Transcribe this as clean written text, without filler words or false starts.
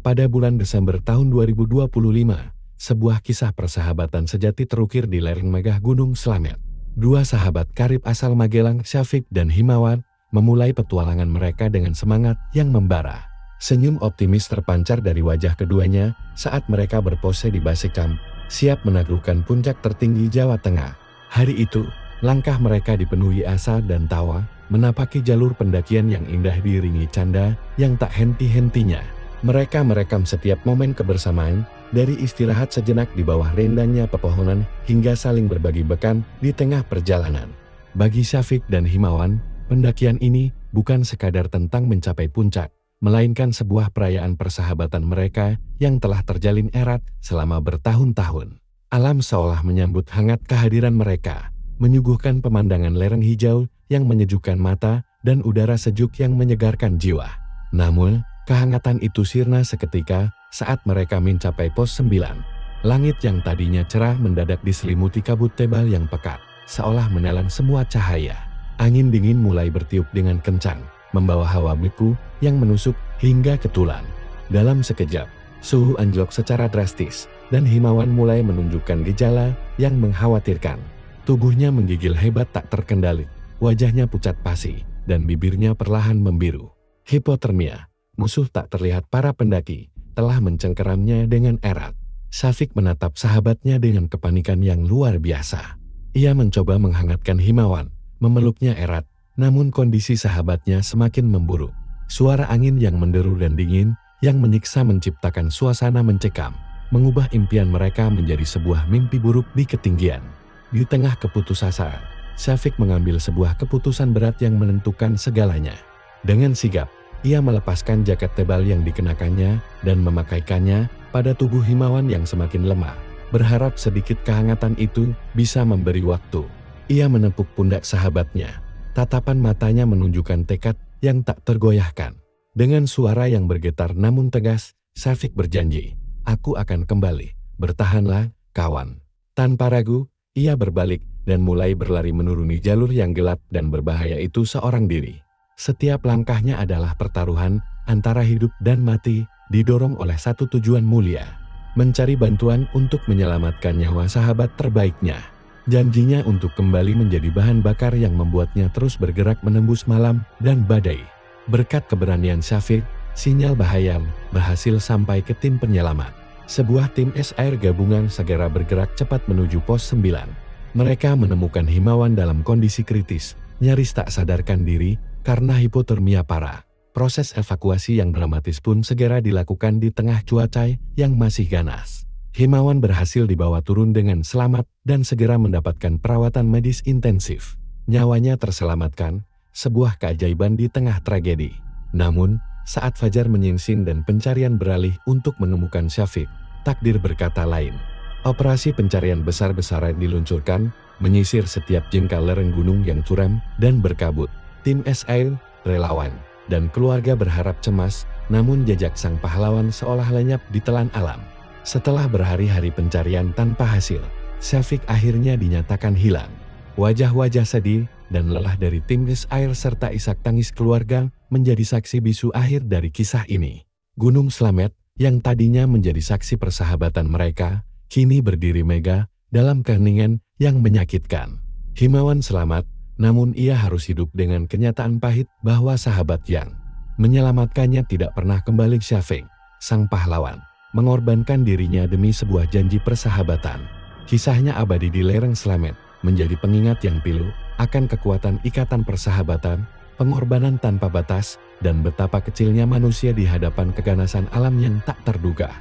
Pada bulan Desember tahun 2025, sebuah kisah persahabatan sejati terukir di lereng megah Gunung Slamet. Dua sahabat karib asal Magelang, Syafiq dan Himawan, memulai petualangan mereka dengan semangat yang membara. Senyum optimis terpancar dari wajah keduanya saat mereka berpose di base camp, siap menaklukkan puncak tertinggi Jawa Tengah. Hari itu, langkah mereka dipenuhi asa dan tawa, menapaki jalur pendakian yang indah diiringi canda yang tak henti-hentinya. Mereka merekam setiap momen kebersamaan, dari istirahat sejenak di bawah rindangnya pepohonan hingga saling berbagi bekam di tengah perjalanan. Bagi Syafiq dan Himawan, pendakian ini bukan sekadar tentang mencapai puncak, melainkan sebuah perayaan persahabatan mereka yang telah terjalin erat selama bertahun-tahun. Alam seolah menyambut hangat kehadiran mereka, menyuguhkan pemandangan lereng hijau yang menyejukkan mata dan udara sejuk yang menyegarkan jiwa. Namun, kehangatan itu sirna seketika saat mereka mencapai pos 9. Langit yang tadinya cerah mendadak diselimuti kabut tebal yang pekat, seolah menelan semua cahaya. Angin dingin mulai bertiup dengan kencang, membawa hawa beku yang menusuk hingga ke tulang. Dalam sekejap, suhu anjlok secara drastis, dan Himawan mulai menunjukkan gejala yang mengkhawatirkan. Tubuhnya menggigil hebat tak terkendali, wajahnya pucat pasi, dan bibirnya perlahan membiru. Hipotermia. Musuh tak terlihat para pendaki, telah mencengkeramnya dengan erat. Syafiq menatap sahabatnya dengan kepanikan yang luar biasa. Ia mencoba menghangatkan Himawan, memeluknya erat, namun kondisi sahabatnya semakin memburuk. Suara angin yang menderu dan dingin, yang menyiksa menciptakan suasana mencekam, mengubah impian mereka menjadi sebuah mimpi buruk di ketinggian. Di tengah keputusasaan, Syafiq mengambil sebuah keputusan berat yang menentukan segalanya. Dengan sigap, ia melepaskan jaket tebal yang dikenakannya dan memakaikannya pada tubuh Himawan yang semakin lemah, berharap sedikit kehangatan itu bisa memberi waktu. Ia menepuk pundak sahabatnya, tatapan matanya menunjukkan tekad yang tak tergoyahkan. Dengan suara yang bergetar namun tegas, Syafiq berjanji, "Aku akan kembali, bertahanlah, kawan." Tanpa ragu, ia berbalik dan mulai berlari menuruni jalur yang gelap dan berbahaya itu seorang diri. Setiap langkahnya adalah pertaruhan antara hidup dan mati, didorong oleh satu tujuan mulia, mencari bantuan untuk menyelamatkan nyawa sahabat terbaiknya. Janjinya untuk kembali menjadi bahan bakar yang membuatnya terus bergerak menembus malam dan badai. Berkat keberanian Syafiq, sinyal bahaya berhasil sampai ke tim penyelamat. Sebuah tim SAR gabungan segera bergerak cepat menuju pos 9. Mereka menemukan Himawan dalam kondisi kritis, nyaris tak sadarkan diri karena hipotermia parah. Proses evakuasi yang dramatis pun segera dilakukan di tengah cuaca yang masih ganas. Himawan berhasil dibawa turun dengan selamat dan segera mendapatkan perawatan medis intensif. Nyawanya terselamatkan, sebuah keajaiban di tengah tragedi. Namun, saat fajar menyingsing dan pencarian beralih untuk menemukan Syafiq, takdir berkata lain. Operasi pencarian besar-besaran diluncurkan, menyisir setiap jengkal lereng gunung yang curam dan berkabut. Tim SAR, relawan, dan keluarga berharap cemas, namun jejak sang pahlawan seolah lenyap ditelan alam. Setelah berhari-hari pencarian tanpa hasil, Syafiq akhirnya dinyatakan hilang. Wajah-wajah sedih dan lelah dari tim SAR serta isak tangis keluarga menjadi saksi bisu akhir dari kisah ini. Gunung Slamet, yang tadinya menjadi saksi persahabatan mereka, kini berdiri megah dalam keheningan yang menyakitkan. Himawan selamat, namun ia harus hidup dengan kenyataan pahit bahwa sahabat yang menyelamatkannya tidak pernah kembali. Syafiq, sang pahlawan, mengorbankan dirinya demi sebuah janji persahabatan. Kisahnya abadi di lereng Slamet, menjadi pengingat yang pilu akan kekuatan ikatan persahabatan, pengorbanan tanpa batas, dan betapa kecilnya manusia di hadapan keganasan alam yang tak terduga.